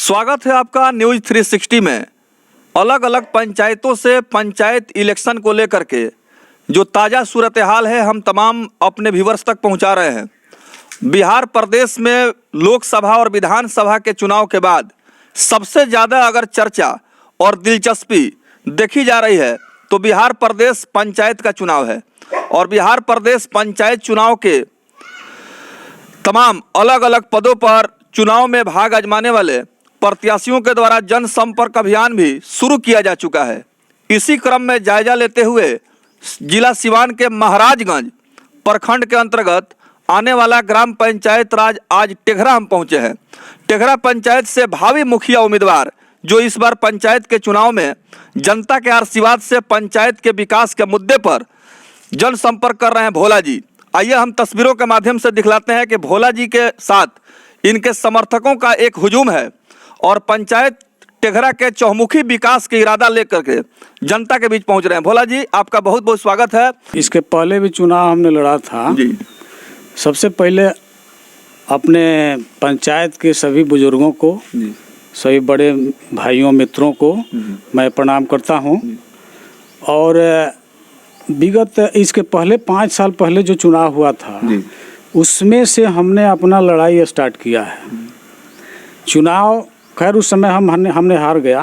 स्वागत है आपका न्यूज 360 में। अलग अलग पंचायतों से पंचायत इलेक्शन को लेकर के जो ताज़ा सूरत हाल है हम तमाम अपने व्यूअर्स तक पहुंचा रहे हैं। बिहार प्रदेश में लोकसभा और विधानसभा के चुनाव के बाद सबसे ज़्यादा अगर चर्चा और दिलचस्पी देखी जा रही है तो बिहार प्रदेश पंचायत का चुनाव है। और बिहार प्रदेश पंचायत चुनाव के तमाम अलग अलग पदों पर चुनाव में भाग आजमाने वाले प्रत्याशियों के द्वारा जनसंपर्क अभियान भी शुरू किया जा चुका है। इसी क्रम में जायजा लेते हुए जिला सिवान के महाराजगंज प्रखंड के अंतर्गत आने वाला ग्राम पंचायत राज आज टेघरा हम पहुंचे हैं। टेघरा पंचायत से भावी मुखिया उम्मीदवार जो इस बार पंचायत के चुनाव में जनता के आशीर्वाद से पंचायत के विकास के मुद्दे पर जनसंपर्क कर रहे हैं भोला जी। आइए हम तस्वीरों के माध्यम से दिखलाते हैं कि भोला जी के साथ इनके समर्थकों का एक हुजूम है और पंचायत टेघरा के चौमुखी विकास के इरादा लेकर के जनता के बीच पहुंच रहे हैं। भोला जी आपका बहुत बहुत स्वागत है। इसके पहले भी चुनाव हमने लड़ा था जी। सबसे पहले अपने पंचायत के सभी बुजुर्गों को जी। सभी बड़े भाइयों मित्रों को मैं प्रणाम करता हूं। और विगत इसके पहले 5 साल पहले जो चुनाव हुआ था जी। उसमें से हमने अपना लड़ाई स्टार्ट किया है। चुनाव खैर उस समय हमने हार गया,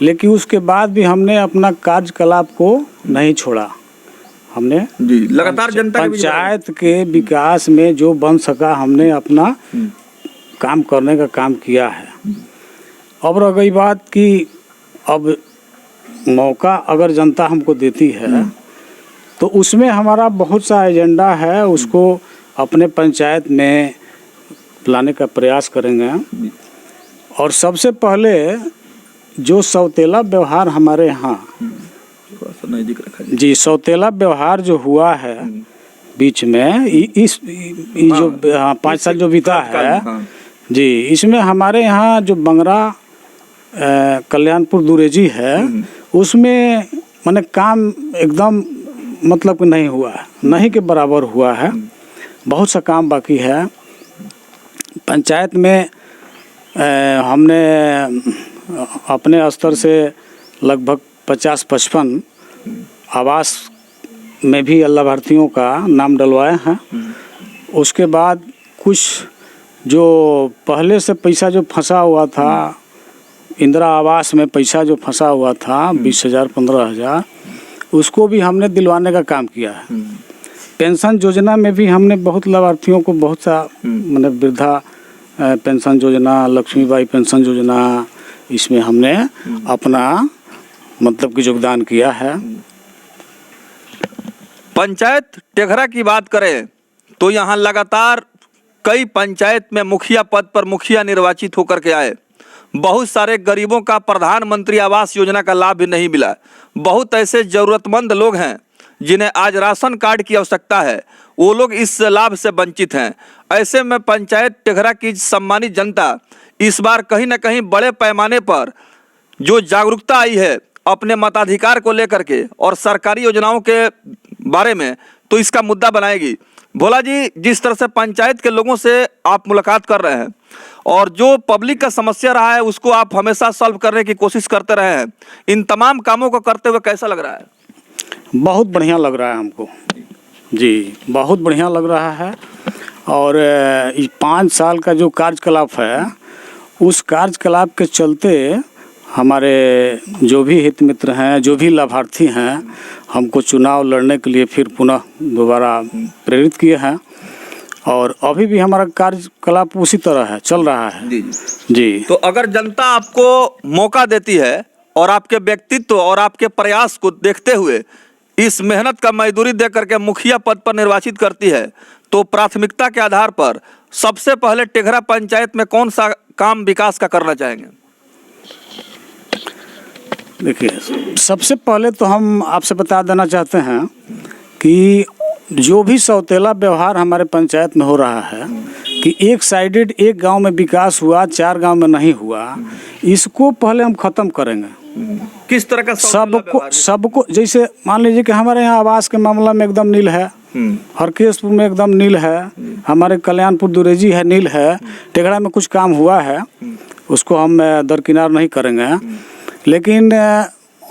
लेकिन उसके बाद भी हमने अपना कार्यकलाप को नहीं छोड़ा। हमने जी लगातार जनता पंचायत के विकास में जो बन सका हमने अपना काम करने का काम किया है। अब रह गई बात कि अब मौका अगर जनता हमको देती है तो उसमें हमारा बहुत सा एजेंडा है, उसको अपने पंचायत में लाने का प्रयास करेंगे। और सबसे पहले जो सौतेला व्यवहार हमारे यहाँ जी सौतेला व्यवहार जो हुआ है बीच में जो 5 साल जो बीता है जी, इसमें हमारे यहाँ जो बंगरा कल्याणपुर दुरेजी है उसमें माने काम एकदम मतलब कि नहीं हुआ है, नहीं के बराबर हुआ है। बहुत सा काम बाकी है। पंचायत में हमने अपने स्तर से लगभग 50-55 आवास में भी लाभार्थियों का नाम डलवाए हैं। उसके बाद कुछ जो पहले से पैसा जो फंसा हुआ था, इंदिरा आवास में पैसा जो फंसा हुआ था 20,000 15,000, उसको भी हमने दिलवाने का काम किया है। पेंशन योजना में भी हमने बहुत लाभार्थियों को बहुत सा मतलब वृद्धा पेंशन योजना, लक्ष्मीबाई पेंशन योजना, इसमें हमने अपना मतलब कि योगदान किया है। पंचायत टेघरा की बात करें तो यहाँ लगातार कई पंचायत में मुखिया पद पर मुखिया निर्वाचित होकर के आए। बहुत सारे गरीबों का प्रधानमंत्री आवास योजना का लाभ भी नहीं मिला। बहुत ऐसे ज़रूरतमंद लोग हैं जिन्हें आज राशन कार्ड की आवश्यकता है, वो लोग इस लाभ से वंचित हैं। ऐसे में पंचायत टेघरा की सम्मानित जनता इस बार कहीं ना कहीं बड़े पैमाने पर जो जागरूकता आई है अपने मताधिकार को लेकर के और सरकारी योजनाओं के बारे में, तो इसका मुद्दा बनाएगी। भोला जी, जिस तरह से पंचायत के लोगों से आप मुलाकात कर रहे हैं और जो पब्लिक का समस्या रहा है उसको आप हमेशा सॉल्व करने की कोशिश करते रहे हैं, इन तमाम कामों को करते हुए कैसा लग रहा है? बहुत बढ़िया लग रहा है हमको जी, बहुत बढ़िया लग रहा है। और ये 5 साल का जो कार्यकलाप है उस कार्यकलाप के चलते हमारे जो भी हित मित्र हैं, जो भी लाभार्थी हैं, हमको चुनाव लड़ने के लिए फिर पुनः दोबारा प्रेरित किए हैं। और अभी भी हमारा कार्यकलाप उसी तरह है, चल रहा है जी। तो अगर जनता आपको मौका देती है और आपके व्यक्तित्व और आपके प्रयास को देखते हुए इस मेहनत का मजदूरी दे करके मुखिया पद पर निर्वाचित करती है, तो प्राथमिकता के आधार पर सबसे पहले टेघरा पंचायत में कौन सा काम विकास का करना चाहेंगे? देखिए, सबसे पहले तो हम आपसे बता देना चाहते हैं कि जो भी सौतेला व्यवहार हमारे पंचायत में हो रहा है कि एक साइडेड एक गांव में विकास हुआ, 4 गांव में नहीं हुआ, इसको पहले हम ख़त्म करेंगे। किस तरह का? सबको जैसे मान लीजिए कि हमारे यहाँ आवास के मामला में एकदम नील है, हरकेशपुर में एकदम नील है, हमारे कल्याणपुर दुरेजी है नील है, टेघरा में कुछ काम हुआ है, उसको हम दरकिनार नहीं करेंगे। लेकिन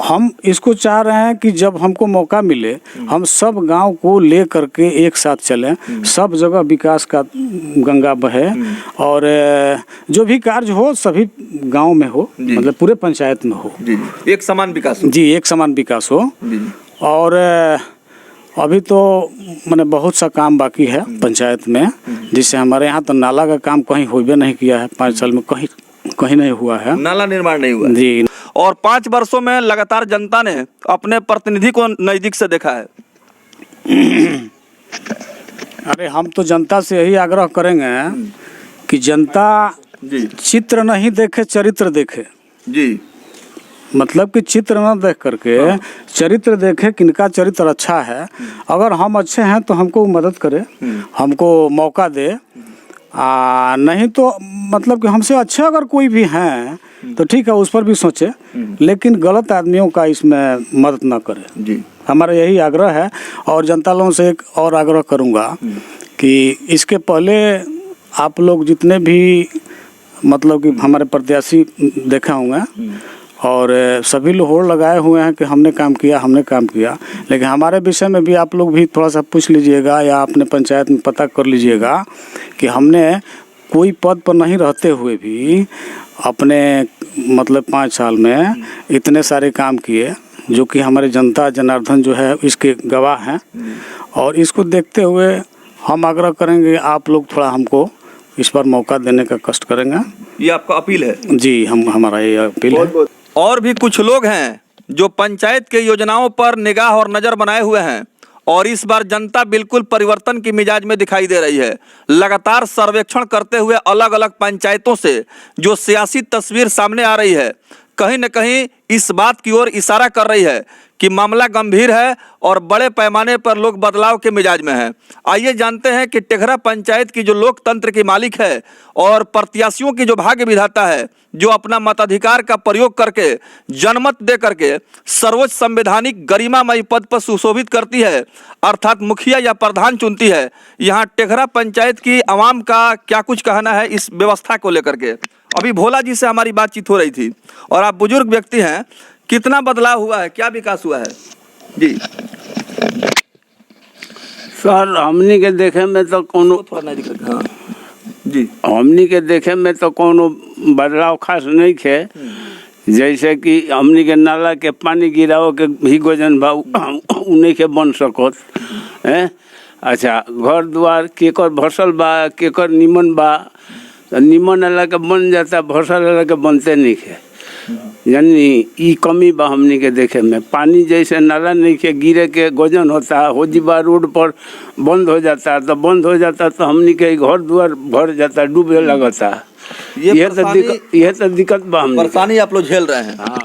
हम इसको चाह रहे हैं कि जब हमको मौका मिले हम सब गांव को ले करके एक साथ चलें, सब जगह विकास का गंगा बहे और जो भी कार्य हो सभी गांव में हो, मतलब पूरे पंचायत में हो, एक समान विकास हो। जी, एक समान विकास हो। और अभी तो मैंने बहुत सा काम बाकी है पंचायत में, जिससे हमारे यहाँ तो नाला का काम कहीं होबे नहीं किया है, 5 साल में कहीं नहीं हुआ है, नाला निर्माण नहीं हुआ जी। और 5 वर्षों में लगातार जनता ने अपने प्रतिनिधि को नजदीक से देखा है। अरे हम तो जनता से यही आग्रह करेंगे कि जनता जी चित्र नहीं देखे, चरित्र देखे। जी, मतलब कि चित्र न देख करके चरित्र देखे, किनका चरित्र अच्छा है। अगर हम अच्छे हैं तो हमको मदद करे, हमको मौका दे। नहीं तो मतलब कि हमसे अच्छे अगर कोई भी हैं तो ठीक है, उस पर भी सोचे, लेकिन गलत आदमियों का इसमें मदद ना करे जी। हमारा यही आग्रह है। और जनता लोगों से एक और आग्रह करूंगा कि इसके पहले आप लोग जितने भी मतलब कि हमारे प्रत्याशी देखा होंगे और सभी लोग होड़ लगाए हुए हैं कि हमने काम किया, लेकिन हमारे विषय में भी आप लोग भी थोड़ा सा पूछ लीजिएगा या अपने पंचायत में पता कर लीजिएगा कि हमने कोई पद पर नहीं रहते हुए भी अपने मतलब 5 साल में इतने सारे काम किए, जो कि हमारे जनता जनार्दन जो है इसके गवाह हैं। और इसको देखते हुए हम आग्रह करेंगे आप लोग थोड़ा हमको इस पर मौका देने का कष्ट करेंगे। ये आपका अपील है? जी, हमारा ये अपील है। और भी कुछ लोग हैं जो पंचायत के योजनाओं पर निगाह और नज़र बनाए हुए हैं और इस बार जनता बिल्कुल परिवर्तन की मिजाज में दिखाई दे रही है। लगातार सर्वेक्षण करते हुए अलग अलग पंचायतों से जो सियासी तस्वीर सामने आ रही है, कहीं न कहीं इस बात की ओर इशारा कर रही है कि मामला गंभीर है और बड़े पैमाने पर लोग बदलाव के मिजाज में हैं। आइए जानते हैं कि टेघरा पंचायत की जो लोकतंत्र की मालिक है और प्रत्याशियों की जो भाग्य विधाता है, जो अपना मताधिकार का प्रयोग करके जनमत दे करके सर्वोच्च संवैधानिक गरिमामयी पद पर सुशोभित करती है, अर्थात मुखिया या प्रधान चुनती है, यहाँ टेघरा पंचायत की आवाम का क्या कुछ कहना है इस व्यवस्था को लेकर के। अभी भोला जी से हमारी बातचीत हो रही थी और आप बुजुर्ग व्यक्ति हैं, कितना बदलाव हुआ है, क्या विकास हुआ है? जी सर, हमनी के देखे में तो कोनो हाँ जी, हमनी के देखे में तो कोनो बदलाव खास नहीं थे। जैसे कि हमनी के नाला के पानी गिराओ के भी गोजन भाव उन्हीं के बन सकत है। अच्छा, घर द्वार केकर भसल बा, केकर निमन बा, निमन वाला के बन जाता, भसल वाला के बनते नहीं है। यानी ई कमी बा हमनी के देखे में। पानी जैसे नाला नहीं के गिरे के गोजन होता, होजीबा रोड पर बंद हो जाता, तो बंद हो जाता तो हमनी के घर द्वार भर जाता, डूबे लगता। ये तो दिक्कत बा, हमनी परेशानी आप लोग झेल रहे हैं। हाँ।